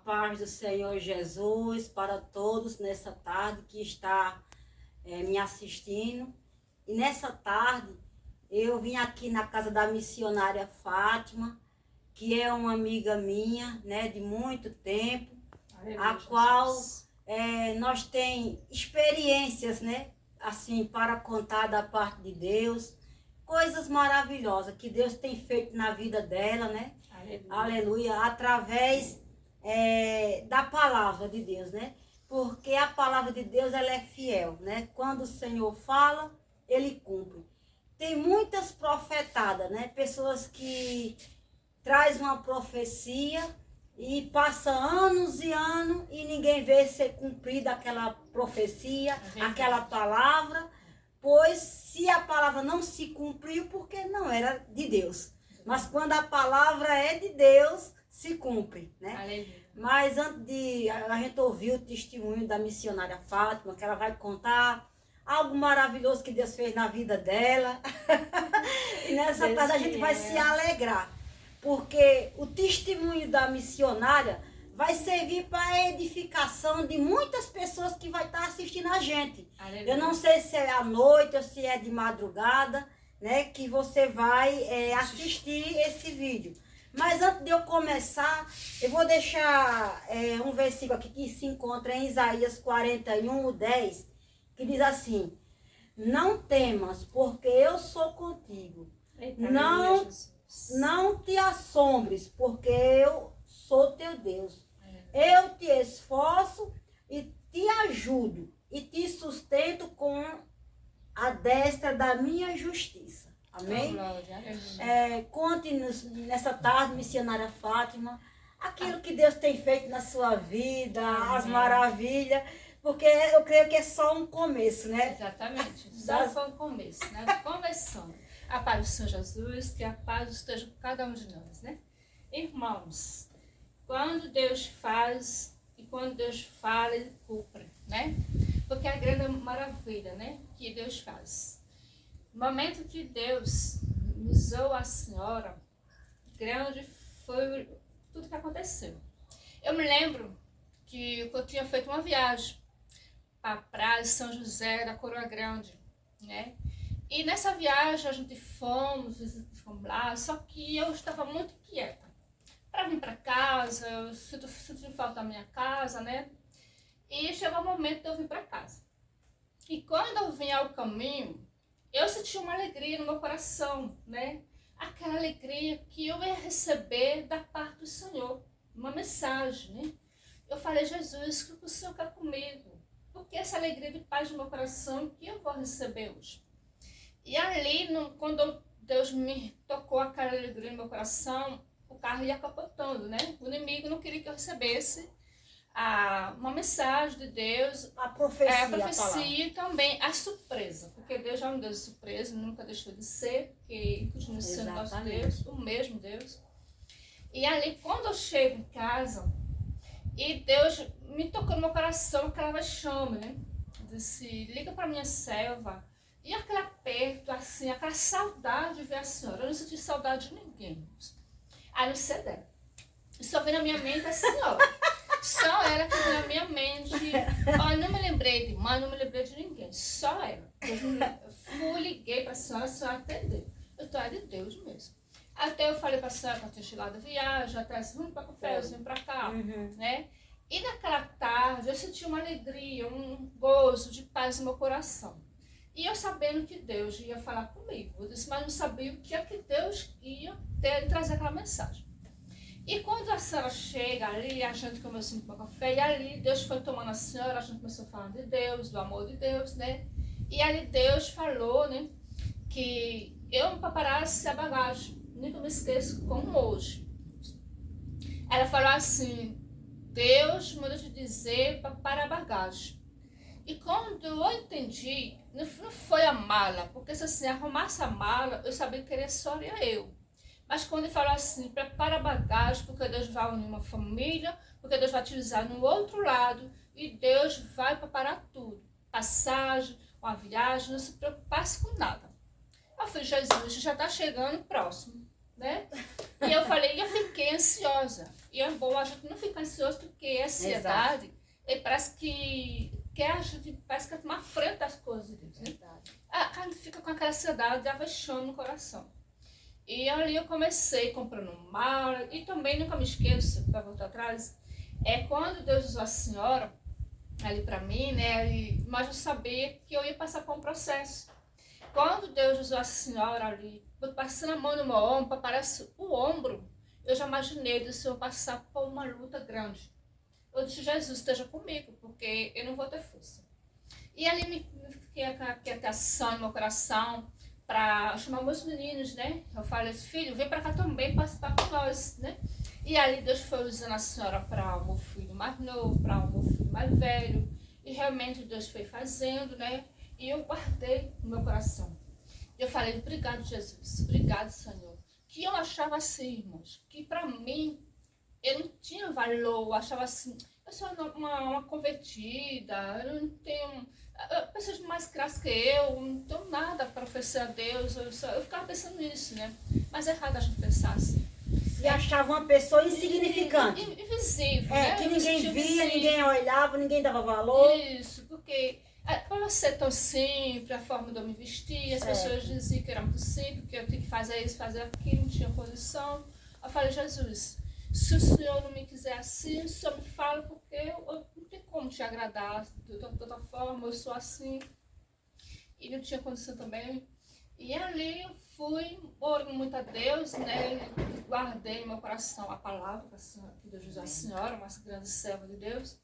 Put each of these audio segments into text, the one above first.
paz do Senhor Jesus para todos nessa tarde que está me assistindo. E nessa tarde eu vim aqui na casa da missionária Fátima, que é uma amiga minha, né, de muito tempo, a qual nós tem experiências, né, assim, para contar da parte de Deus, coisas maravilhosas que Deus tem feito na vida dela, né? Aleluia. Aleluia, através da palavra de Deus, né? Porque a palavra de Deus, ela é fiel, né? Quando o Senhor fala, ele cumpre. Tem muitas profetadas, né? Pessoas que traz uma profecia e passa anos e anos e ninguém vê ser cumprida aquela profecia, aquela palavra, pois se a palavra não se cumpriu, porque não era de Deus. Mas quando a palavra é de Deus, se cumpre, né? Aleluia. Mas antes de a gente ouvir o testemunho da missionária Fátima, que ela vai contar algo maravilhoso que Deus fez na vida dela. E nessa tarde a gente vai se alegrar, porque o testemunho da missionária vai servir para a edificação de muitas pessoas que vai estar assistindo a gente. Aleluia. Eu não sei se é à noite ou se é de madrugada, né, que você vai assistir esse vídeo. Mas antes de eu começar, eu vou deixar um versículo aqui que se encontra em Isaías 41:10, que diz assim: não temas, porque eu sou contigo. Eita, não te assombres, porque eu sou teu Deus. Eu te esforço e te ajudo e te sustento com a destra da minha justiça. Amém? Conte-nos nessa tarde, missionária Fátima, aquilo que Deus tem feito na sua vida, as maravilhas, porque eu creio que é só um começo, né? Exatamente, só foi um começo, né? Começando. A paz do Senhor Jesus, que a paz esteja com cada um de nós, né? Irmãos, quando Deus faz e quando Deus fala, Ele cumpre, né? Porque é a grande maravilha, né? Que Deus faz. No momento que Deus usou a senhora, grande foi tudo que aconteceu. Eu me lembro que eu tinha feito uma viagem para a praia de São José da Coroa Grande, né? E nessa viagem a gente fomos lá, só que eu estava muito quieta. Para vir para casa, eu sinto falta da minha casa, né? E chegou o momento de eu vir para casa. E quando eu vim ao caminho, eu senti uma alegria no meu coração, né? Aquela alegria que eu ia receber da parte do Senhor, uma mensagem, né? Eu falei: Jesus, o que o Senhor quer comigo? Porque essa alegria de paz no meu coração que eu vou receber hoje. E ali, quando Deus me tocou aquela alegria no meu coração, o carro ia capotando, né? O inimigo não queria que eu recebesse uma mensagem de Deus, a profecia, a profecia e também a surpresa, porque Deus é um Deus de surpresa, nunca deixou de ser, porque continua sendo nosso Deus, o mesmo Deus. E ali, quando eu chego em casa, e Deus me tocou no meu coração aquela chama, né? Disse: liga para minha serva. E aquele aperto, assim, aquela saudade de ver a senhora. Eu não senti saudade de ninguém. A não ser dela. Só veio na minha mente a senhora. Só ela que veio na minha mente. Ó, não me lembrei de mãe, não me lembrei de ninguém. Só ela. Eu liguei para a senhora atendeu. Eu estou de Deus mesmo. Até eu falei para a senhora que eu tinha chegado da viagem, até vim para café, eu vim para cá, né? E naquela tarde eu senti uma alegria, um gozo de paz no meu coração. E eu sabendo que Deus ia falar comigo, eu disse, mas não sabia o que é que Deus ia trazer aquela mensagem. E quando a senhora chega ali, a gente começou a tomar café, e ali Deus foi tomando a senhora, a gente começou a falar de Deus, do amor de Deus, né? E ali Deus falou, né, que eu me preparasse a bagagem, nunca me esqueço como hoje. Ela falou assim: Deus mandou te dizer para a bagagem. E quando eu entendi, não foi a mala, porque se assim arrumasse a mala, eu sabia que só eu. Mas quando ele falou assim: prepara a bagagem, porque Deus vai unir uma família, porque Deus vai te usar no outro lado, e Deus vai preparar tudo. Passagem, uma viagem, não se preocupasse com nada. Eu falei: Jesus, já está chegando próximo. né? E eu falei, eu fiquei ansiosa. E é bom a gente não ficar ansioso, porque a ansiedade, parece que a gente parece que tomar frente das coisas de Deus, né? A gente fica com aquela ansiedade, avexando no coração. E ali eu comecei comprando mala, e também nunca me esqueço, para voltar atrás, quando Deus usou a senhora ali para mim, né? Mas eu sabia que eu ia passar por um processo. Quando Deus usou a senhora ali, passando a mão no meu ombro, aparece o ombro, eu já imaginei de se eu passar por uma luta grande. Eu disse, Jesus, esteja comigo, porque eu não vou ter força. E ali me fiquei com ação no meu coração para chamar meus meninos, né? Eu falei, filho, vem para cá também participar com nós, né? E ali Deus foi usando a senhora para o meu filho mais novo, para o meu filho mais velho. E realmente Deus foi fazendo, né? E eu guardei no meu coração. Eu falei, obrigado, Jesus. Obrigado, Senhor. Que eu achava assim, irmãos, que para mim, eu não tinha valor. Eu achava assim, eu sou uma convertida, eu não tenho... pessoas mais crasas que eu, não tenho nada para oferecer a Deus. Eu ficava pensando nisso, né? Mas é errado a gente pensar assim. E achava uma pessoa insignificante. Invisível, né? Que ninguém via, ninguém olhava, ninguém dava valor. Isso, porque para ser tão simples, a forma de eu me vestir, as pessoas diziam que era muito simples, que eu tinha que fazer isso, fazer aquilo, não tinha condição. Eu falei, Jesus, se o Senhor não me quiser assim, o Senhor me fala, porque eu não tenho como te agradar de toda forma, eu sou assim. E não tinha condição também. E ali eu fui orando muito a Deus, né? Guardei no meu coração a palavra que Deus usou a senhora, uma grande serva de Deus.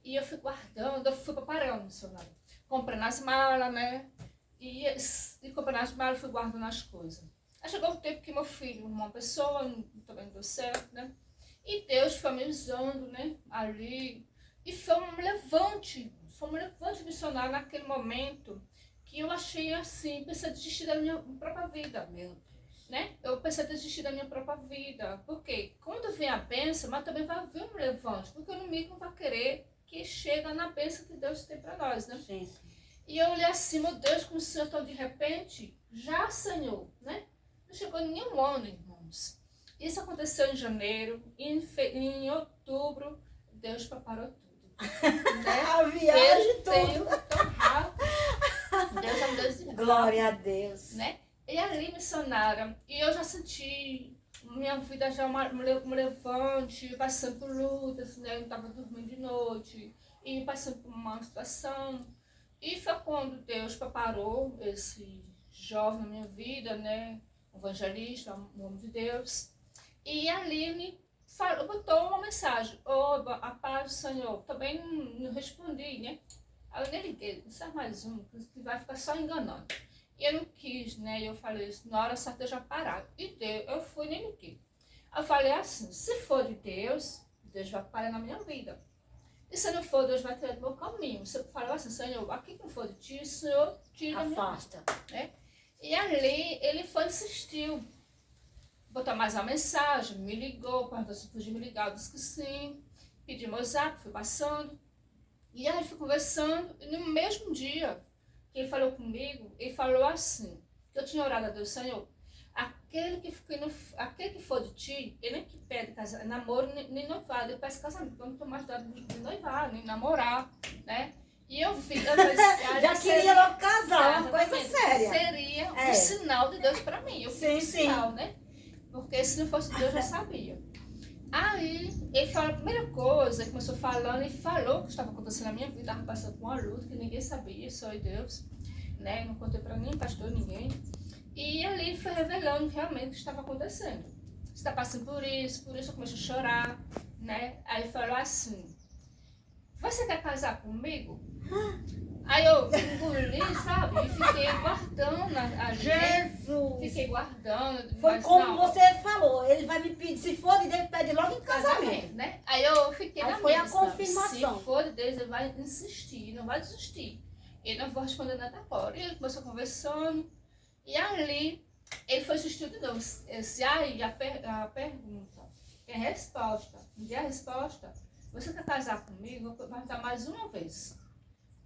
E eu fui guardando, eu fui preparando, missionário. Comprando as malas, né? E comprando as malas, fui guardando as coisas. Aí chegou o tempo que meu filho, uma pessoa, também não deu certo, né? E Deus foi me usando, né? Ali. E foi um levante missionário naquele momento, que eu achei assim, pensei em desistir da minha própria vida. Meu Deus. Né? Eu pensei em desistir da minha própria vida. Porque quando vem a bênção, mas também vai vir um levante. Porque o inimigo não vai querer que chegue na bênção que Deus tem para nós, né? Sim. E eu olhei assim, meu Deus, como o Senhor está de repente, já, Senhor, né? Não chegou nenhum ano, irmãos. Isso aconteceu em janeiro, em outubro, Deus preparou tudo. Né? A viagem toda. Tão rápido. Deus é um Deus de rápido. Glória a Deus. Né? E ali, missionária, e eu já senti minha vida já um levante, passando por lutas, né? Eu não estava dormindo de noite, e passando por uma situação. E foi quando Deus preparou esse jovem na minha vida, né? Um evangelista, um homem de Deus. E ali me falou, botou uma mensagem, a paz do Senhor. Também não respondi, né? Aí eu nem liguei, não sai mais um, que vai ficar só enganando. E eu não quis, né? Eu falei isso, na hora certa eu já parar. E Deus, eu fui nem liguei. Eu falei assim, se for de Deus, Deus vai parar na minha vida. E se não for, Deus vai tirar do meu caminho. Você falou assim, Senhor, aqui que não for de ti, o Senhor tira a minha vida. Afasta. Né? E ali, ele foi insistiu. Botou mais uma mensagem, me ligou, perguntou se podia me ligar, eu disse que sim. Pedi meu zap, fui passando. E aí a gente foi conversando, e no mesmo dia que ele falou comigo, ele falou assim, que eu tinha orado a Deus, Senhor, aquele que for de ti, ele nem que pede namoro, nem noivado, ele peça casamento, eu não estou mais dado de noivar, nem namorar, né? E eu vi, já queria logo casar, uma coisa séria. Seria um sinal de Deus para mim, eu fiz um sinal, né? Porque se não fosse Deus, eu já sabia. Aí, ele falou a primeira coisa, ele começou falando, ele falou o que estava acontecendo na minha vida, estava passando por uma luta que ninguém sabia, só Deus, né? Não contei para nenhum pastor, ninguém. E ali foi revelando realmente o que estava acontecendo. Você está passando por isso eu comecei a chorar, né? Aí ele falou assim, você quer casar comigo? Aí eu engoli, sabe? E fiquei guardando ali. Jesus! Fiquei guardando. Foi como você falou, ele vai me pedir, se for de Deus, pede logo em casamento. Né? Aí eu fiquei na foi mesa. A confirmação. Se for de Deus, ele vai insistir, não vai desistir. Ele não vai responder nada agora. E ele começou conversando. E ali, ele foi insistir de novo. Aí a pergunta, é a resposta. Me dê a resposta. Você quer casar comigo? Eu vou dar mais uma vez.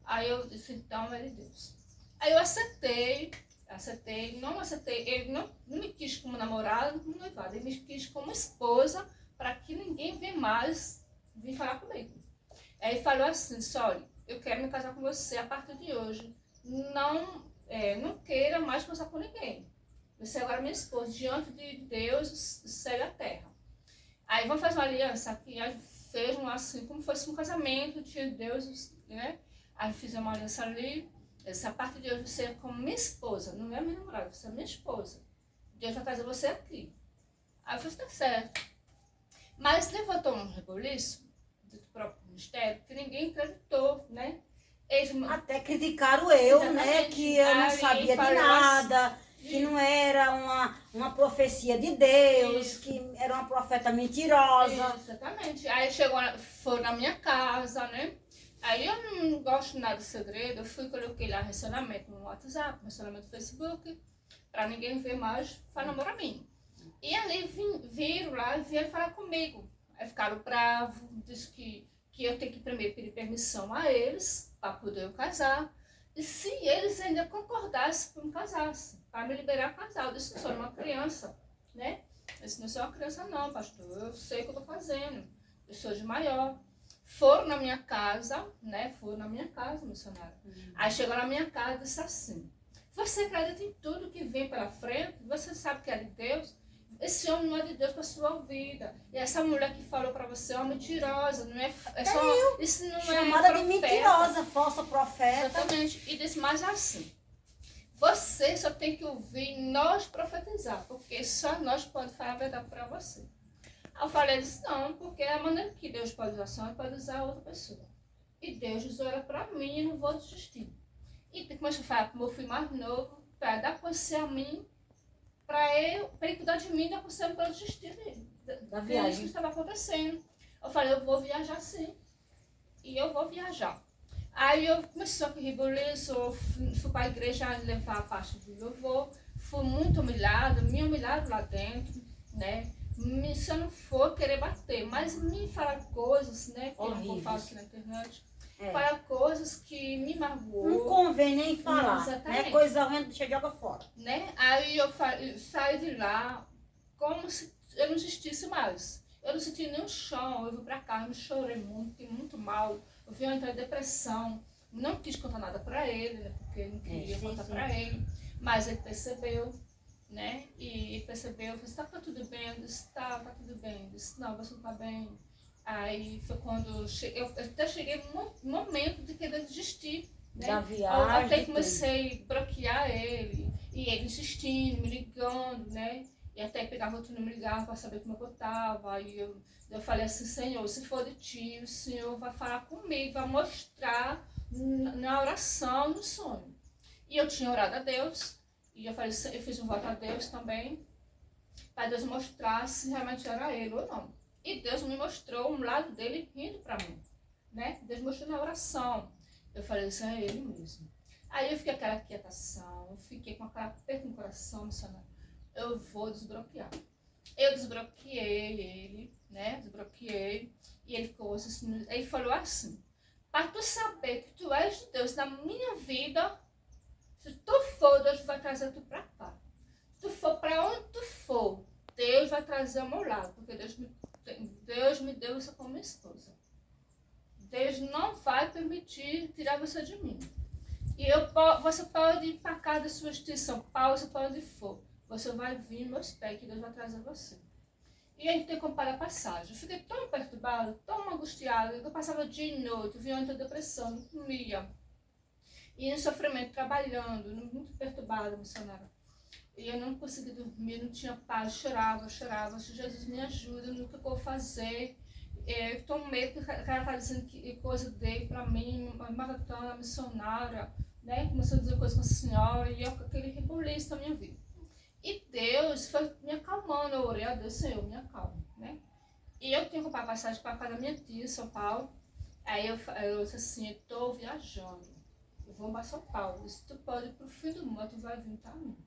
Aí eu disse, então, ele Deus. Aí eu aceitei Aceitei, não aceitei, ele não me quis como namorado, como noivado, ele me quis como esposa, para que ninguém venha mais vir falar comigo. Aí ele falou assim, olha, eu quero me casar com você a partir de hoje, não queira mais casar com ninguém. Você agora é minha esposa, diante de Deus, o céu e a terra. Aí vamos fazer uma aliança aqui, aí fez assim, como fosse um casamento, tinha Deus, né? Aí fizemos uma aliança ali. Essa parte de hoje você é como minha esposa, não é minha namorada, você é minha esposa. Deus vai trazer você aqui. Aí eu falei, tá certo. Mas levantou um reboliço do próprio ministério que ninguém acreditou, né? Até criticaram eu, Exatamente. Né? Que eu não sabia de nada, que não era uma profecia de Deus, Isso. que era uma profeta mentirosa. Exatamente. Aí foi na minha casa, né? Aí eu não gosto nada de segredo, eu coloquei lá relacionamento no WhatsApp, relacionamento no Facebook, pra ninguém ver mais, para namorar mim. E ali viram lá e vieram falar comigo. Aí ficaram bravos, disse que eu tenho que primeiro pedir permissão a eles, para poder eu casar. E se eles ainda concordassem para me casasse, para me liberar casal. Eu disse, não sou uma criança, né? Eu disse, não sou uma criança não, pastor, eu sei o que eu estou fazendo, eu sou de maior. Foram na minha casa, né? Foram na minha casa, missionária. Aí chegou na minha casa e disse assim, você acredita em tudo que vem pela frente? Você sabe que é de Deus? Esse homem não é de Deus para sua vida. E essa mulher que falou para você é uma mentirosa, não é só... Isso não chamada é de mentirosa, falsa profeta. Exatamente. E disse mais assim, você só tem que ouvir nós profetizar, porque só nós podemos falar a verdade para você. Aí eu falei, disse, não, porque é a maneira que Deus pode usar só, ele pode usar outra pessoa. E Deus usou ela para mim e não vou desistir. E comecei a falar com o meu filho mais novo, para dar conhecer a mim, para ele cuidar de mim, dar conselho para eu desistir da viagem. Isso que estava acontecendo. Eu falei, eu vou viajar sim. E eu vou viajar. Aí eu comecei a reboliço, fui para a igreja levar a parte do louvor, fui muito humilhada, me humilharam lá dentro, né? Se eu não for querer bater, mas me falar coisas, né? Que eu não falo aqui na internet. Falar coisas que me magoou. Não convém nem falar. Exatamente. É coisa ruim, deixa de água fora. Né? Aí eu saí de lá como se eu não existisse mais. Eu não senti nenhum chão, eu vim pra casa, eu chorei muito, fiquei muito mal. Eu vim entrar em depressão. Não quis contar nada pra ele, né? Porque eu não queria contar pra ele. Mas ele percebeu, né? E ele percebeu, eu disse, tá tudo bem? Eu disse, tá tudo bem. Eu disse, não, você não tá bem. Aí foi quando eu até cheguei no momento de querer desistir. Né? Da viagem. Eu até comecei a bloquear ele. E ele insistindo, me ligando, né? E até pegava outro número e me ligava para saber como eu estava. Aí eu falei assim, Senhor, se for de ti, o Senhor vai falar comigo, vai mostrar na oração, no sonho. E eu tinha orado a Deus. E eu fiz um voto a Deus também, para Deus mostrar se realmente era ele ou não. E Deus me mostrou um lado dele rindo para mim, né? Deus mostrou na oração. Eu falei, isso é ele mesmo. Aí eu fiquei com aquela quietação, eu fiquei com aquela perda no coração, missionário. Eu vou desbloquear. Eu desbloqueei ele, né? Desbloqueei. E ele ficou assim, ele falou assim, para tu saber que tu és de Deus na minha vida, se tu for, Deus vai trazer tu para cá. Se tu for para onde tu for, Deus vai trazer ao meu lado, porque Deus me deu isso como esposa. Deus não vai permitir tirar você de mim. E você pode ir para casa da sua instituição, Paulo, você pode onde for. Você vai vir meus pés, que Deus vai trazer você. E a gente tem como parar a passagem. Eu fiquei tão perturbada, tão angustiada, que eu passava dia e noite, vinha muita depressão, não comia. E em sofrimento, trabalhando, muito perturbada, missionária. E eu não conseguia dormir, não tinha paz, chorava. Jesus me ajuda, no que eu vou fazer. Eu estou com medo que o cara está dizendo que coisa dele para mim, maratona, missionária, né? Começou a dizer coisas com a senhora, e eu com aquele reboliço na minha vida. E Deus foi me acalmando, eu orei a Deus, Senhor, me acalma, né? E eu tinha que comprar passagem para a casa da minha tia, em São Paulo. Aí eu disse assim, eu estou viajando, eu vou para São Paulo, se tu pode ir para o fim do mundo, tu vai vir para mim.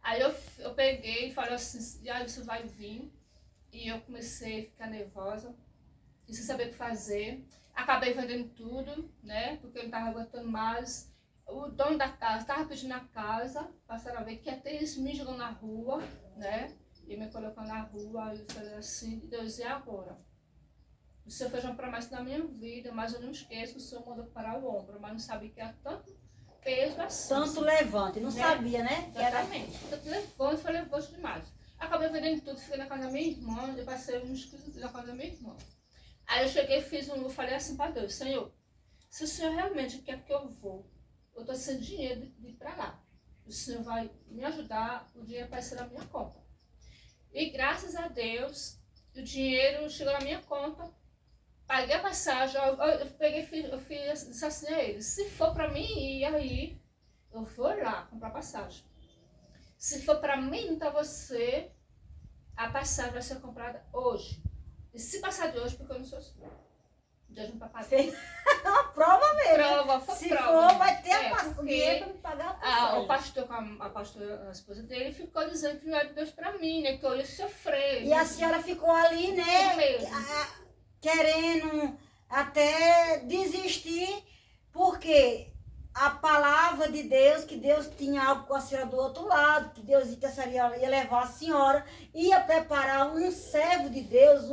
Aí eu peguei e falei assim, aí você vai vir. E eu comecei a ficar nervosa, e sem saber o que fazer. Acabei vendendo tudo, né? Porque eu não estava aguentando mais. o dono da casa estava pedindo a casa, passaram a ver que até eles me jogando na rua, né? E me colocando na rua, eu falei assim, Deus, e agora? O Senhor fez uma promessa na minha vida, mas eu não esqueço que o Senhor mandou parar o ombro, mas não sabia que era tanto peso assim. Tanto levante, não sabia, né? Exatamente. Tanto levante, foi levante demais. Acabei vendendo tudo, fiquei na casa da minha irmã, eu passei uns 15 dias na casa da minha irmã. Aí eu cheguei e eu falei assim para Deus, Senhor, se o Senhor realmente quer que eu vou, eu estou sem dinheiro de ir para lá. O Senhor vai me ajudar, o dinheiro vai ser na minha conta. E graças a Deus, o dinheiro chegou na minha conta, paguei a passagem, eu peguei, disse assim a ele, se for para mim ir aí, eu vou lá comprar passagem. Se for para mim, então você, a passagem vai ser comprada hoje. E se passar de hoje, porque eu não sou sua. Deus não vai pagar. É uma prova mesmo. Prova, foi se prova. for, vai ter a passagem para me pagar a passagem. O pastor, a pastora, a esposa dele, ficou dizendo que não era de Deus para mim, né? Que eu ia sofrer. E a senhora ficou ali, né? Querendo até desistir, porque a palavra de Deus, que Deus tinha algo com a senhora do outro lado, que Deus ia levar a senhora, ia preparar um servo de Deus,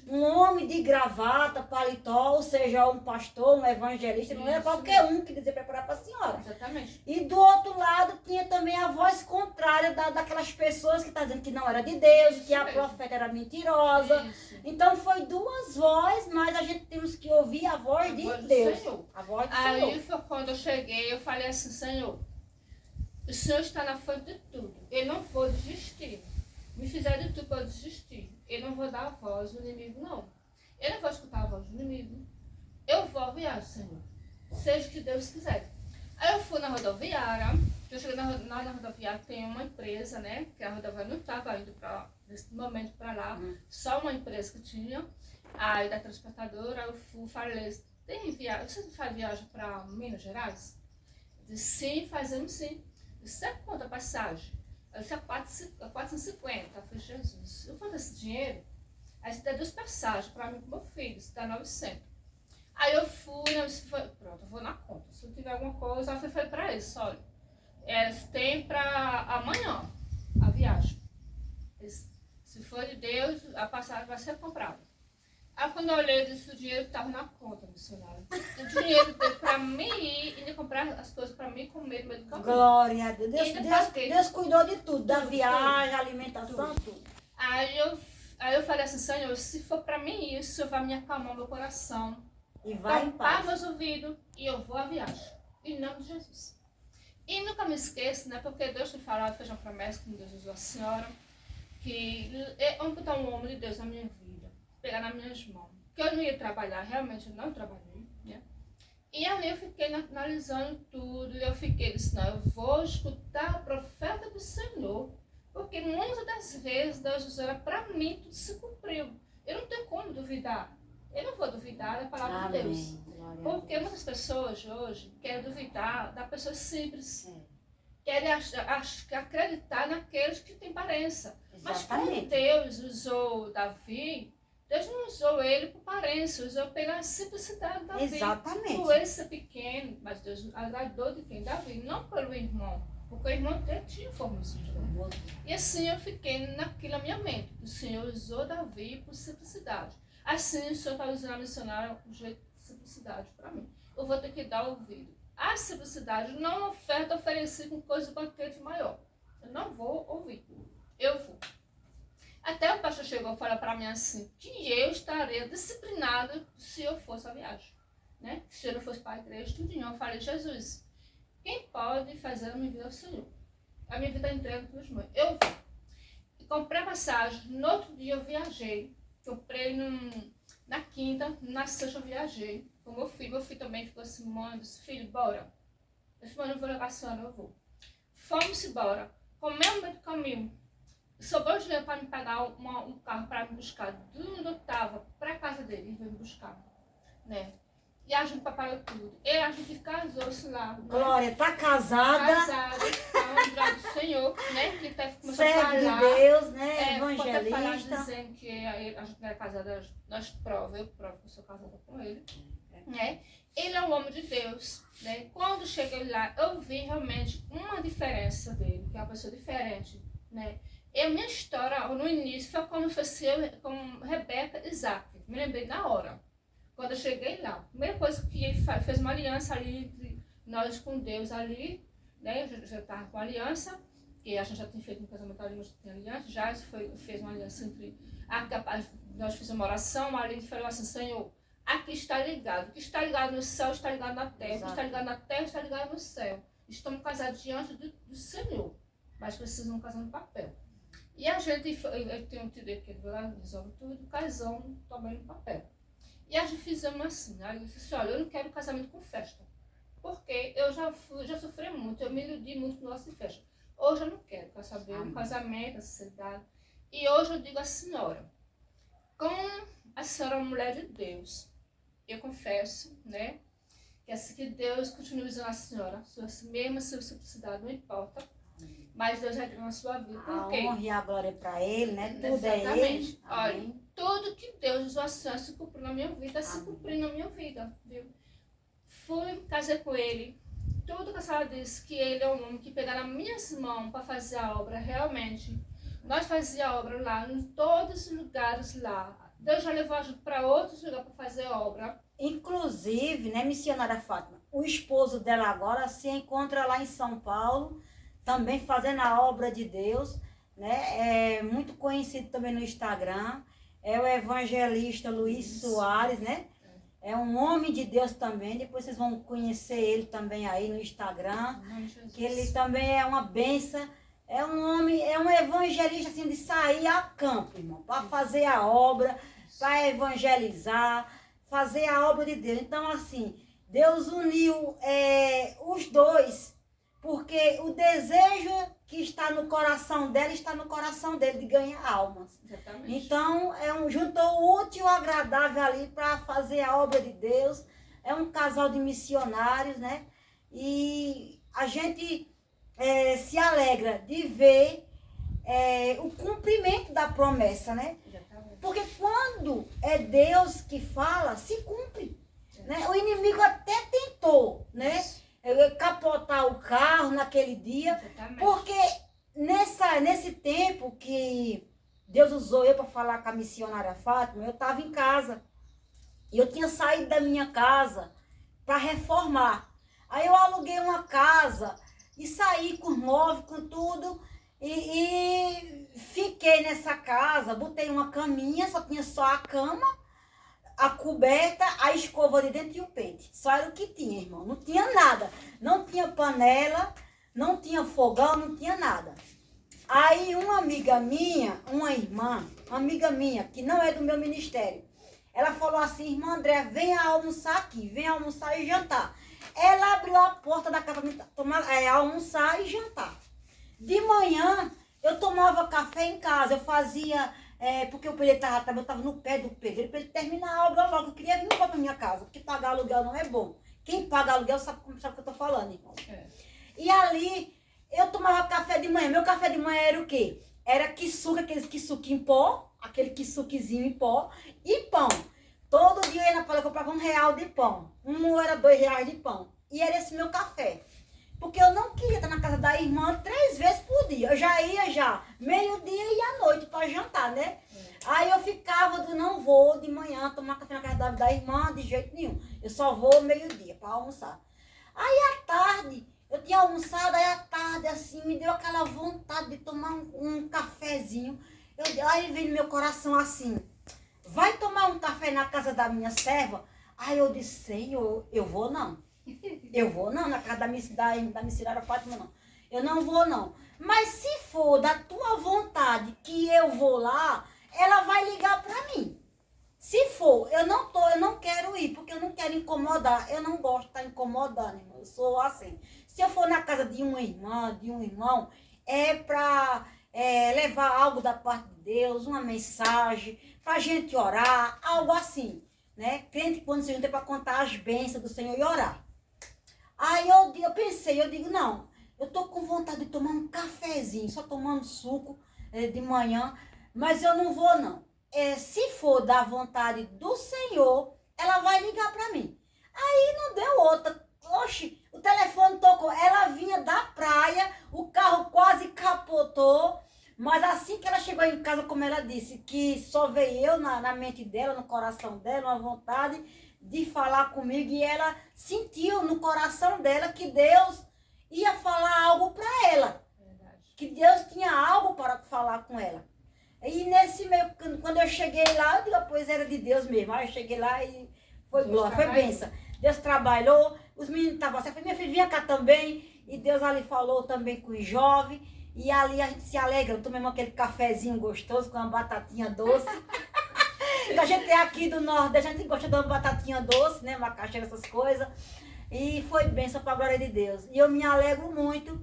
um homem de gravata, paletó, ou seja, um pastor, um evangelista, não era qualquer um que dizia preparar para a senhora. Exatamente. E do outro lado tinha também a voz contrária daquelas pessoas que estão dizendo que não era de Deus, que a profeta era mentirosa. Isso. Então foi duas vozes, mas a gente temos que ouvir a voz de Deus. A voz do Senhor. Aí foi quando eu cheguei, eu falei assim, Senhor, o Senhor está na frente de tudo. Eu não vou desistir. Me fizeram de tudo para eu desistir. Eu não vou dar a voz do inimigo, não. Eu não vou escutar a voz do inimigo. Eu vou à viagem, Senhor. Seja o que Deus quiser. Aí eu fui na rodoviária. Eu cheguei na rodoviária, tem uma empresa, né? Que a rodoviária não estava indo nesse momento para lá. Só uma empresa que tinha. Aí da transportadora, eu fui, falei, tem viagem? Você não faz viagem para Minas Gerais? Eu disse, sim, fazemos sim. Eu disse, sabe quanto a passagem? Eu disse, 450. Eu falei, Jesus, eu vou dar esse dinheiro? Aí você dá 2 passagens para mim e para meu filho, você dá 900. Aí eu fui, pronto, eu vou na conta. Se eu tiver alguma coisa, eu falei para eles, olha, tem para amanhã a viagem. Se for de Deus, a passagem vai ser comprada. Aí quando eu olhei, eu disse, o dinheiro estava na conta, missionário. O dinheiro deu para mim ir e comprar as coisas para mim comer no meio do caminho. Glória a Deus. Deus cuidou de tudo, da viagem, alimentação, tudo. Aí eu falei assim, Senhor, se for para mim isso, o Senhor vai me acalmar meu coração. E vai em paz. Meus ouvidos e eu vou à viagem. Em nome de Jesus. E nunca me esqueço, né? Porque Deus me falou, fez uma promessa com Deus usou a senhora, que eu botar um homem de Deus na minha vida, pegar nas minhas mãos. Que eu não ia trabalhar, realmente eu não trabalhei, né? E ali eu fiquei analisando tudo, e eu disse, não, eu vou escutar a profeta do Senhor, porque muitas das vezes Deus usou para mim, tudo se cumpriu. Eu não tenho como duvidar. Eu não vou duvidar da palavra de Deus. Porque muitas pessoas hoje querem duvidar da pessoa simples. Querem acreditar naqueles que têm aparência. Mas como Deus usou Davi, Deus não usou ele por aparência, usou pela simplicidade de Davi. Exatamente. Por ele ser pequeno, mas Deus agradou de quem? Davi, não pelo irmão. Porque o irmão dele tinha formação de Deus. E assim eu fiquei naquilo na minha mente. O Senhor usou Davi por simplicidade. Assim, o Senhor está usando a missionária com jeito de simplicidade para mim. Eu vou ter que dar ouvido. A simplicidade não oferta oferecida com coisa de banquete maior. Eu não vou ouvir. Eu vou. Até o pastor chegou e falou para mim assim, que eu estaria disciplinado se eu fosse à viagem. Né? Se eu não fosse para a igreja, tudinho. Eu falei, Jesus, quem pode fazer a minha vida é o Senhor. A minha vida é entregue para os mães. Eu vou. E comprei a passagem. No outro dia eu viajei. Comprei na quinta, na sexta eu viajei com meu filho também ficou assim, mãe, disse, filho, bora. Eu disse, mãe, não vou levar a senhora, eu vou. Fomos embora, comemos no meio do caminho. Sobrou dinheiro para me pagar um carro para me buscar de onde eu estava para a casa dele, e veio me buscar. Né? E a gente preparou tudo. E a gente casou-se lá. Né? Glória, tá casada. Casada, a honra do Senhor, né? Que até começou a Serve falar. de Deus, né? Ficou até falar Evangelista. dizendo que a gente não é casada, nós eu provo que eu sou casada com ele. Né? Ele é um homem de Deus. Né? Quando cheguei lá, eu vi realmente uma diferença dele, que é uma pessoa diferente. Né? E a minha história, no início, foi como fosse eu, com Rebeca e Isaac. Me lembrei na hora. Quando eu cheguei lá, a primeira coisa que ele fez uma aliança ali entre nós com Deus ali, né? Eu já estava com aliança, que a gente já tinha feito um casamento ali, mas tinha aliança, já fez uma aliança entre. Nós fizemos uma oração, ali ele falou assim: Senhor, aqui está ligado. O que está ligado no céu está ligado na terra. O que está ligado na terra está ligado no céu. Estamos casados diante do Senhor, mas precisamos casar no papel. E a gente, eu tenho um tio que ele vai lá, resolve tudo, casamos também no papel. E a gente fizemos assim, aí eu disse, olha, eu não quero casamento com festa, porque eu já sofri muito, eu me iludi muito com nossa festa. Hoje eu não quero saber um casamento, a sociedade. E hoje eu digo à senhora, como a senhora é uma mulher de Deus, eu confesso, né, que Deus continue usando a senhora, mesmo a sua simplicidade, não importa. Mas Deus é grande na sua vida. Por quê? A honra e a glória para Ele, né? Tudo Exatamente. é Ele. Olha, tudo que Deus usou a senhora se cumpriu na minha vida, se cumpriu na minha vida, viu? Fui, casei com Ele. Tudo que a senhora disse, que Ele é um homem que pegar nas minhas mãos para fazer a obra, realmente. Nós fazíamos a obra lá, em todos os lugares lá. Deus já levou a gente para outros lugares para fazer a obra. Inclusive, né, missionária Fátima, o esposo dela agora se encontra lá em São Paulo, também fazendo a obra de Deus, né? É muito conhecido também no Instagram, é o evangelista Luiz Soares, né? É um homem de Deus também, depois vocês vão conhecer ele também aí no Instagram, que ele também é uma benção, é um homem, é um evangelista assim de sair a campo, irmão, para fazer a obra, para evangelizar, fazer a obra de Deus. Então, assim, Deus uniu os dois, porque o desejo que está no coração dela está no coração dele de ganhar almas. Exatamente. Então, juntou o útil ao agradável ali para fazer a obra de Deus. É um casal de missionários, né? E a gente se alegra de ver o cumprimento da promessa, né? Exatamente. Porque quando é Deus que fala, se cumpre. Né? O inimigo até tentou, né? Capotar o carro naquele dia. Exatamente. Porque nesse tempo que Deus usou eu para falar com a missionária Fátima, eu estava em casa. E eu tinha saído da minha casa para reformar. Aí eu aluguei uma casa e saí com os móveis, com tudo. E fiquei nessa casa, botei uma caminha, só tinha só a cama, a coberta, a escova de dentro e o pente. Só era o que tinha, irmão. Não tinha nada. Não tinha panela, não tinha fogão, não tinha nada. Aí uma amiga minha, uma irmã, uma amiga minha, que não é do meu ministério, ela falou assim, irmã André, venha almoçar aqui, venha almoçar e jantar. Ela abriu a porta da casa para almoçar e jantar. De manhã, eu tomava café em casa, eu fazia... porque o pedreiro estava no pé do pedreiro, para ele terminar a obra logo. Eu queria vir para minha casa, porque pagar aluguel não é bom. Quem paga aluguel sabe o que eu estou falando, irmão. E ali, eu tomava café de manhã. Meu café de manhã era o quê? Era quiçuca, aqueles quiçuque em pó, aquele quiçuquezinho em pó, e pão. Todo dia eu ia na padaria, eu comprava R$1 de pão. Era R$2 de pão. E era esse meu café. Porque eu não queria estar na casa da irmã 3 vezes por dia. Eu já ia meio-dia e à noite para jantar, né? Aí eu ficava não vou de manhã tomar café na casa da irmã de jeito nenhum. Eu só vou meio-dia para almoçar. Aí à tarde, eu tinha almoçado, aí à tarde assim, me deu aquela vontade de tomar um cafezinho. Aí veio no meu coração assim, vai tomar um café na casa da minha serva? Aí eu disse, Senhor, eu vou não. Eu vou não, na casa da missionária Fátima não. Eu não vou não. Mas se for da tua vontade que eu vou lá, ela vai ligar para mim. Se for, eu não quero ir, porque eu não quero incomodar. Eu não gosto de estar incomodando, irmão. Eu sou assim. Se eu for na casa de uma irmã, de um irmão, é para levar algo da parte de Deus, uma mensagem, para a gente orar, algo assim. né? Crente quando se junta é para contar as bênçãos do Senhor e orar. Aí eu pensei, eu digo, não, eu tô com vontade de tomar um cafezinho, só tomando suco de manhã, mas eu não vou não. Se for da vontade do Senhor, ela vai ligar para mim. Aí não deu outra. Oxe, o telefone tocou, ela vinha da praia, o carro quase capotou, mas assim que ela chegou em casa, como ela disse, que só veio eu na mente dela, no coração dela, uma vontade de falar comigo, e ela sentiu no coração dela que Deus ia falar algo para ela. Verdade. Que Deus tinha algo para falar com ela. E nesse meio, quando eu cheguei lá, eu digo, pois era de Deus mesmo. Aí eu cheguei lá e foi glória, foi bênção. Deus trabalhou, os meninos estavam assim, eu falei, minha filha, vinha cá também. E Deus ali falou também com os jovens. E ali a gente se alegra, eu tomei aquele cafezinho gostoso com uma batatinha doce. A gente é aqui do Nordeste, a gente gosta de uma batatinha doce, né? Macaxeira, essas coisas. E foi bênção para a glória de Deus. E eu me alegro muito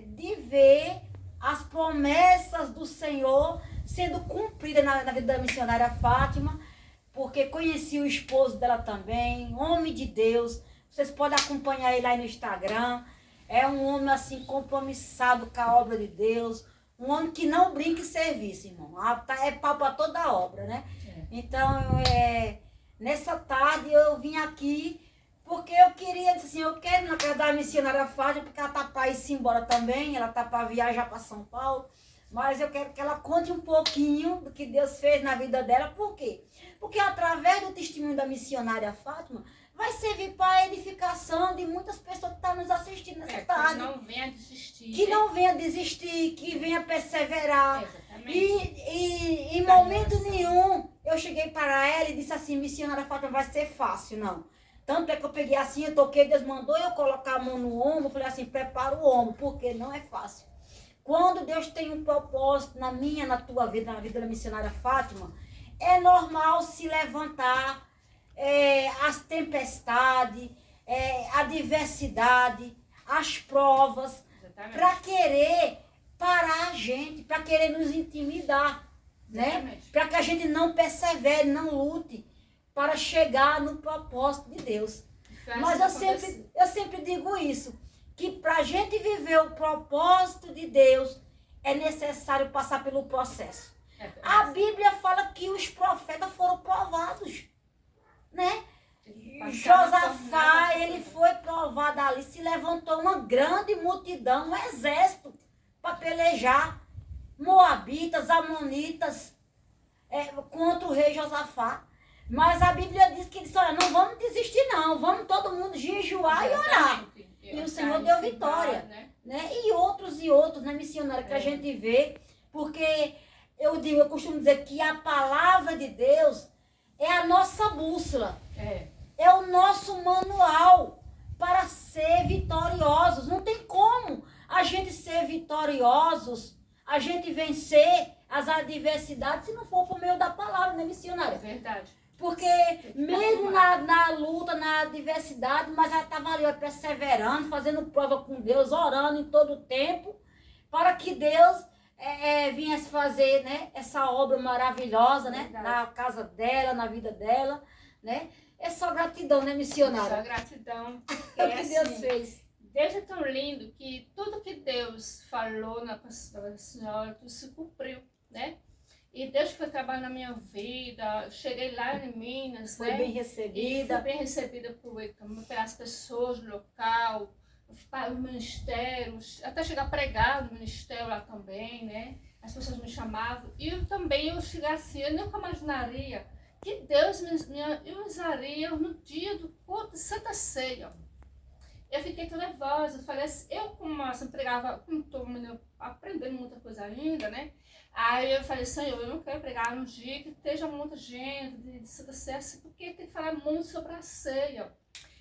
de ver as promessas do Senhor sendo cumpridas na vida da missionária Fátima, porque conheci o esposo dela também, homem de Deus. Vocês podem acompanhar ele aí no Instagram. É um homem assim compromissado com a obra de Deus. Um homem que não brinca em serviço, irmão. É pau para toda a obra, né? Então, nessa tarde eu vim aqui porque eu queria, assim, eu quero ir na casa da missionária Fátima, porque ela tá para ir embora também, ela tá para viajar para São Paulo. Mas eu quero que ela conte um pouquinho do que Deus fez na vida dela. Por quê? Porque através do testemunho da missionária Fátima, vai servir para a edificação de muitas pessoas que estão nos assistindo nessa tarde. Que não venha desistir. Que não venha desistir, que venha perseverar. Exatamente. E em momento nenhum eu cheguei para ela e disse assim, missionária Fátima, vai ser fácil, não. Tanto é que eu peguei assim, eu toquei, Deus mandou eu colocar a mão no ombro, eu falei assim, prepara o ombro, porque não é fácil. Quando Deus tem um propósito na minha, na tua vida, na vida da missionária Fátima, é normal se levantar as tempestades, a diversidade, as provas, para querer parar a gente, para querer nos intimidar, né? Para que a gente não persevere, não lute para chegar no propósito de Deus. Mas eu sempre digo isso, que para a gente viver o propósito de Deus, é necessário passar pelo processo. A Bíblia fala que os profetas foram provados, né? Josafá, ele foi provado ali, se levantou uma grande multidão, um exército para pelejar. Moabitas, amonitas, contra o rei Josafá. Mas a Bíblia diz que ele disse, olha, não vamos desistir não, vamos todo mundo jejuar e orar. E o Senhor deu vitória, né? E outros, né, missionários, que a gente vê, porque eu costumo dizer que a palavra de Deus é a nossa bússola. É o nosso manual para ser vitoriosos. Não tem como a gente ser vitoriosos, a gente vencer as adversidades, se não for por meio da palavra, né, missionária? É verdade. Porque mesmo na luta, na adversidade, mas ela estava ali perseverando, fazendo prova com Deus, orando em todo o tempo, para que Deus viesse fazer, né, essa obra maravilhosa, né, na casa dela, na vida dela, né? É só gratidão, né, missionária? Só gratidão. É o que Deus fez. Deus é tão lindo que tudo que Deus falou na senhora, tudo se cumpriu, né? E Deus foi trabalhando na minha vida. Cheguei lá em Minas, foi bem recebida. Fui bem recebida pelas pessoas do local, os ministérios, até chegar a pregar no ministério lá também, né? As pessoas me chamavam. E eu cheguei assim, eu nunca imaginaria que Deus me usaria no dia do culto de Santa Ceia. Eu fiquei tão nervosa, falei assim, eu como assim, pregava, como estou aprendendo muita coisa ainda, né? Aí eu falei, Senhor, eu não quero pregar num dia que esteja muita gente de Santa Ceia, porque tem que falar muito sobre a ceia,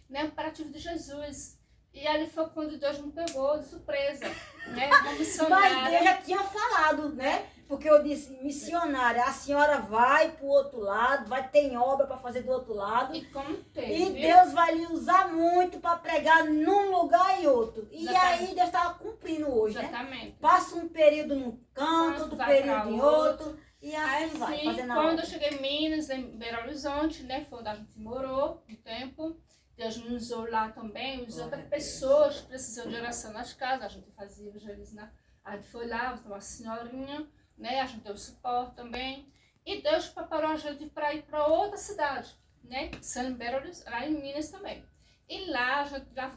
né? O imperativo de Jesus. E ali foi quando Deus me pegou de surpresa, né? Uma missionária. Mas Deus já tinha falado, né? Porque eu disse, missionária, a senhora vai para o outro lado, tem obra para fazer do outro lado. E como tem. E Deus vai lhe usar muito para pregar num lugar e outro. E Exatamente. aí Deus estava cumprindo hoje, Exatamente. né? Passa um período num canto, outro período em outro. E assim vai, fazendo a quando obra. eu cheguei em Minas, em Belo Horizonte, né, foi onde a gente morou um tempo, Deus nos usou lá também, usou para pessoas que precisam de oração nas casas, a gente fazia evangelismo, a gente foi lá, uma senhorinha, né, a gente deu suporte também, e Deus preparou a gente para ir para outra cidade, né, São Belo Horizonte, lá em Minas também. E lá,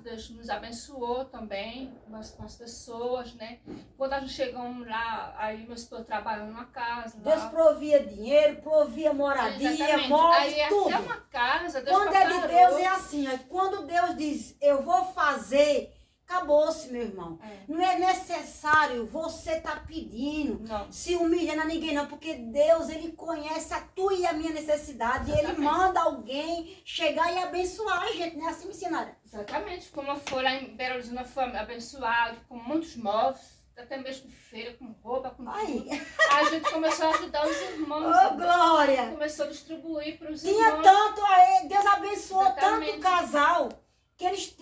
Deus nos abençoou também, com as pessoas, né? Quando a gente chegamos lá, aí meu esposo trabalhando numa casa. Deus lá. provia dinheiro, provia moradia, móveis, aí, tudo. até uma casa, Deus Quando é de Deus é assim, ó. Quando Deus diz, eu vou fazer, acabou-se, meu irmão. Não é necessário você tá pedindo, se humilhando a ninguém, não. Porque Deus, Ele conhece a tua e a minha necessidade. E Ele manda alguém chegar e abençoar a gente, né? Assim, missionária. Exatamente. Como eu fui lá em Belo Horizonte, foi abençoado com muitos móveis. Até mesmo feira, com roupa, com tudo. A gente começou a ajudar os irmãos. Oh, glória! Começou a distribuir para os irmãos. Tinha tanto aí, Deus abençoou tanto o casal, que eles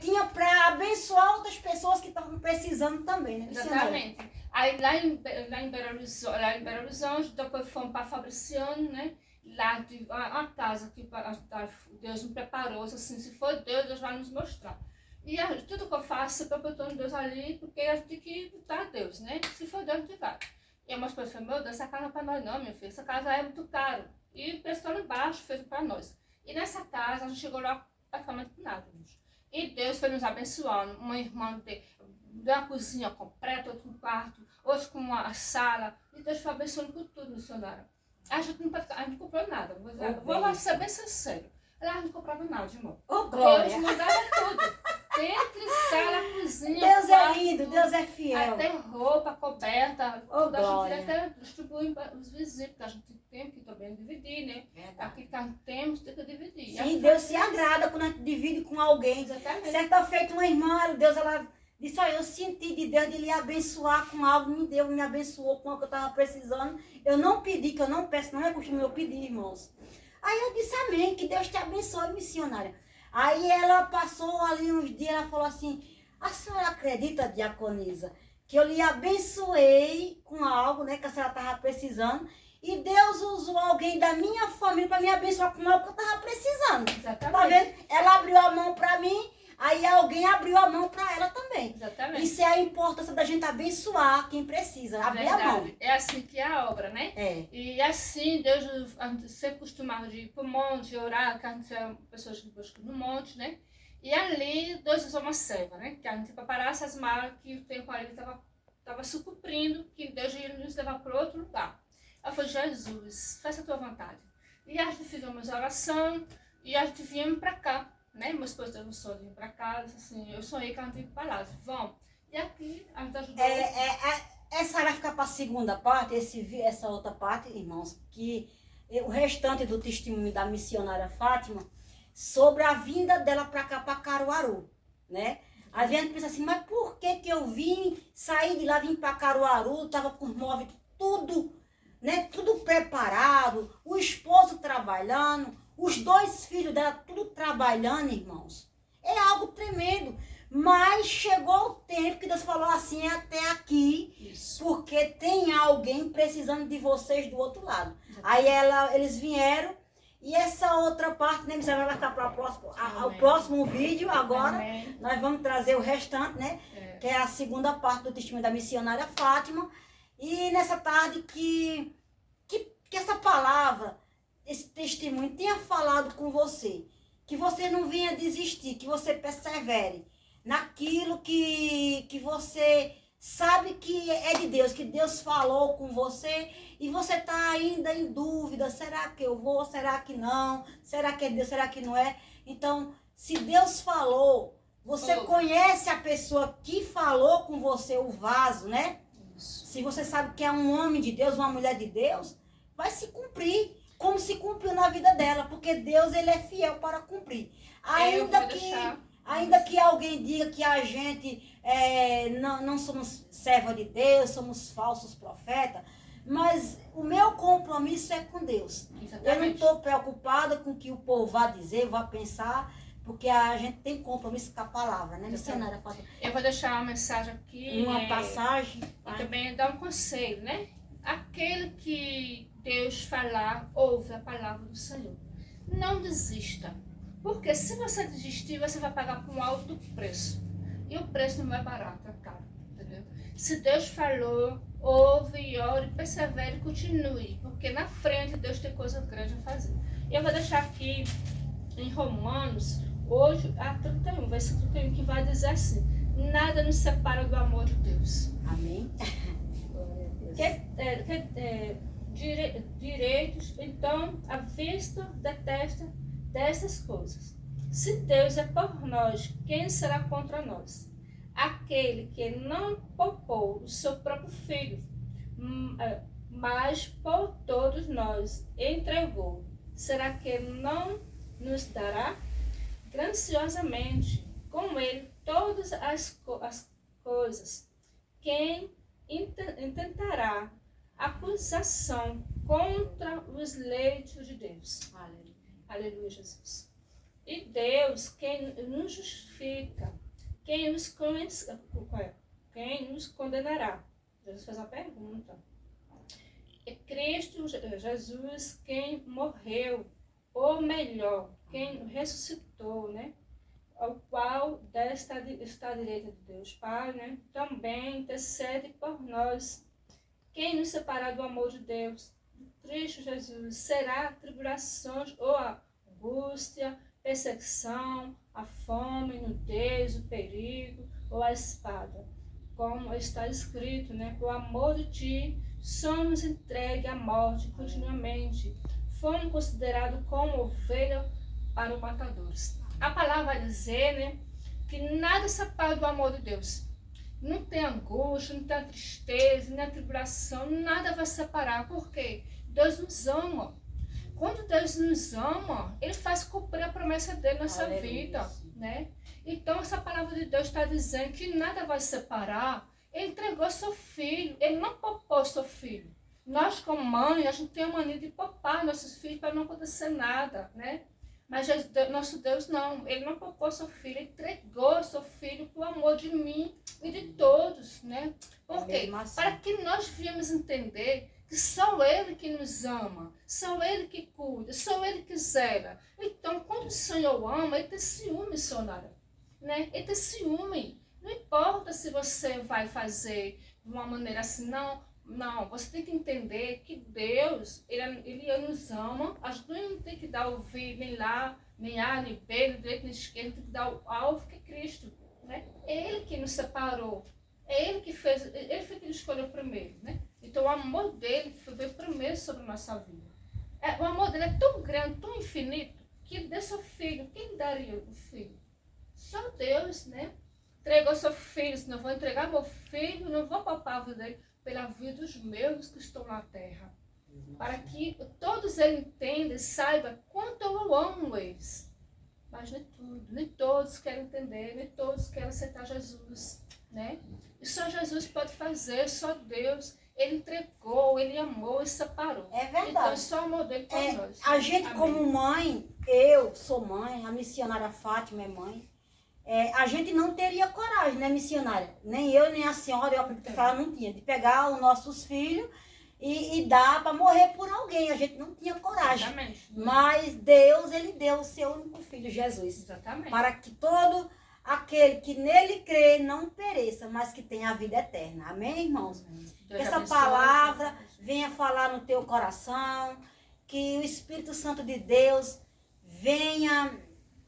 tinham para abençoar outras pessoas que estavam precisando também, né? Exatamente. Aí lá em Belo Horizonte, depois fomos para Fabriciano, né? Lá uma casa que Deus me preparou, assim, se for Deus, Deus vai nos mostrar. E tudo que eu faço, eu estou em Deus ali, porque a gente tem que lutar a Deus, né? Se for Deus, a gente vai. E a minha esposa falou, meu Deus, essa casa não é para nós não, meu filho, essa casa é muito cara. E o preço lá embaixo fez para nós. E nessa casa, a gente chegou lá praticamente com nada. E Deus foi nos abençoando. Uma irmã deu uma cozinha completa, outro um quarto, outro com uma sala. E Deus foi abençoando por tudo, missionária. A gente não comprou nada. Vou ser bem sincero. Ela não comprava nada, irmão. Deus mandava tudo. Dentro, sala, cozinha. Deus é lindo, Deus é fiel. Até roupa, coberta. Tudo a gente até distribui para os vizinhos, porque a gente tem que também dividir, né? Aqui que temos, tem que dividir. Sim, Deus se agrada quando a gente divide com alguém. Exatamente. Certa feita, uma irmã, Deus, ela disse, olha, eu senti de Deus de lhe abençoar com algo, me abençoou com algo que eu estava precisando. Eu não pedi, que eu não peço, não é costume eu pedir, irmãos. Aí eu disse, amém, que Deus te abençoe, missionária. Aí ela passou ali uns dias, ela falou assim, a senhora acredita, diaconisa, que eu lhe abençoei com algo, né, que a senhora estava precisando, e Deus usou alguém da minha família para me abençoar com algo que eu estava precisando. Exatamente. Tá vendo? Ela abriu a mão para mim, aí alguém abriu a mão para ela também. Exatamente. Isso é a importância da gente abençoar quem precisa, abrir a mão. É assim que é a obra, né? É. E assim, Deus, a gente sempre costumava de ir para o monte, orar, que a gente é pessoas que buscam no monte, né? E ali, Deus usou uma serva, né? Que a gente preparasse as malas, que o tempo ali estava se cumprindo, que Deus ia nos levar para outro lugar. Eu falei, Jesus, faça a tua vontade. E a gente fizemos oração e a gente viemos para cá. Né? Meu esposo teve um sonho de vir para casa, assim, eu sonhei que a gente ia para lá, vamos. E aqui a gente ajudou. Essa vai ficar para a segunda parte, essa outra parte, irmãos, que o restante do testemunho da missionária Fátima, sobre a vinda dela para cá, para Caruaru, né? A gente pensa assim, mas por que eu saí de lá, vim para Caruaru, estava com os móveis tudo, né? Tudo preparado, o esposo trabalhando, os 2 filhos dela tudo trabalhando, irmãos. É algo tremendo. Mas chegou o tempo que Deus falou assim, é até aqui. Isso. Porque tem alguém precisando de vocês do outro lado. Aí eles vieram. E essa outra parte, né, vai ficar para o próximo vídeo agora. Amém. Nós vamos trazer o restante, né? Que é a segunda parte do testemunho da missionária Fátima. E nessa tarde que essa palavra, esse testemunho tenha falado com você, que você não venha desistir, que você persevere naquilo que você sabe que é de Deus, que Deus falou com você e você está ainda em dúvida, será que eu vou, será que não, será que é Deus, será que não é? Então, se Deus falou, você conhece a pessoa que falou com você, o vaso, né? Isso. Se você sabe que é um homem de Deus, uma mulher de Deus, vai se cumprir, como se cumpriu na vida dela, porque Deus, ele é fiel para cumprir. Ainda que alguém diga que a gente não somos serva de Deus, somos falsos profetas, mas o meu compromisso é com Deus. Exatamente. Eu não estou preocupada com o que o povo vai dizer, vai pensar, porque a gente tem compromisso com a palavra, né, missionária? Eu vou deixar uma mensagem aqui. Uma passagem. E também dar um conselho, né? aquele que Deus falar, ouve a palavra do Senhor. Não desista. Porque se você desistir, você vai pagar por um alto preço. E o preço não é barato, é caro. Entendeu? Se Deus falou, ouve, ore, persevere e continue. Porque na frente Deus tem coisa grande a fazer. E eu vou deixar aqui em Romanos 8 a 31, versículo 31, que vai dizer assim: nada nos separa do amor de Deus. Amém. Direitos, então, a vista detesta dessas coisas. Se Deus é por nós, quem será contra nós? Aquele que não poupou o seu próprio filho, mas por todos nós entregou. Será que não nos dará graciosamente com ele todas as coisas? Quem intentará acusação contra os eleitos de Deus? Aleluia. Aleluia, Jesus. E Deus, quem nos justifica, quem nos condenará? Jesus fez uma pergunta. É Cristo Jesus quem morreu, ou melhor, quem ressuscitou, né? Ao qual está à direita de Deus Pai, né? Também intercede por nós. Quem nos separar do amor de Deus, de Cristo Jesus, será tribulações ou a angústia, perseguição, a fome, nudez, o perigo ou a espada. Como está escrito, né? Por amor de ti, somos entregues à morte continuamente. Fomos considerados como ovelha para os matadores. A palavra vai dizer, né? Que nada separa do amor de Deus. Não tem angústia, não tem tristeza, nem a tribulação, nada vai separar. Por quê? Deus nos ama. Quando Deus nos ama, Ele faz cumprir a promessa dele na nossa vida, né? Então, essa palavra de Deus está dizendo que nada vai separar. Ele entregou seu filho, Ele não poupou seu filho. Nós, como mãe, a gente tem a mania de poupar nossos filhos para não acontecer nada, né? Mas nosso Deus não, Ele não poupou seu filho, Ele entregou seu filho por amor de mim e de todos, né? Por quê? Assim. Para que nós viemos entender que só Ele que nos ama, só Ele que cuida, só Ele que zela. Então, quando o Senhor ama, Ele tem ciúme, missionária, né? Ele tem ciúme. Não importa se você vai fazer de uma maneira assim, não, você tem que entender que Deus, ele nos ama. A gente não tem que dar ouvir nem lá, nem A, nem B, nem direita, nem esquerda, tem que dar o alvo que é Cristo, né? É Ele que nos separou, é Ele que fez, Ele foi que nos escolheu primeiro, né? Então o amor dele veio primeiro sobre a nossa vida. O amor dele é tão grande, tão infinito, que ele deu seu filho. Quem daria o filho? Só Deus, né? Entregou seu filho, se não vou entregar meu filho, não vou poupar a vida dele pela vida dos meus que estão na terra. Para que todos eles entendam e saibam quanto eu amo eles. Mas nem todos querem entender, nem todos querem aceitar Jesus, né? E só Jesus pode fazer, só Deus. Ele entregou, Ele amou e separou. É verdade. Então, só o amor dele por nós. A gente, Amém. como mãe, eu sou mãe, a missionária Fátima é mãe. A gente não teria coragem, né, missionária? Nem eu, nem a senhora, eu acredito que ela não tinha, de pegar os nossos filhos e dar para morrer por alguém. A gente não tinha coragem. Exatamente. Mas Deus, Ele deu o seu único filho, Jesus. Exatamente. Para que todo aquele que nele crê não pereça, mas que tenha a vida eterna. Amém, irmãos? Que essa palavra venha falar no teu coração, que o Espírito Santo de Deus venha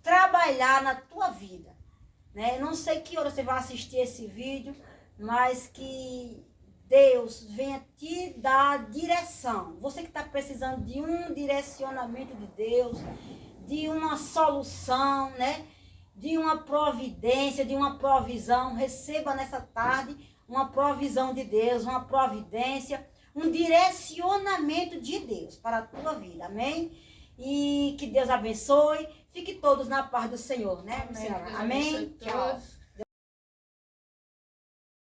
trabalhar na tua vida. Né? Não sei que hora você vai assistir esse vídeo, mas que Deus venha te dar direção. Você que está precisando de um direcionamento de Deus, de uma solução, né? De uma providência, de uma provisão, receba nessa tarde uma provisão de Deus, uma providência, um direcionamento de Deus para a tua vida. Amém? E que Deus abençoe. Fique todos na paz do Senhor, né? Amém. Amém. Tchau.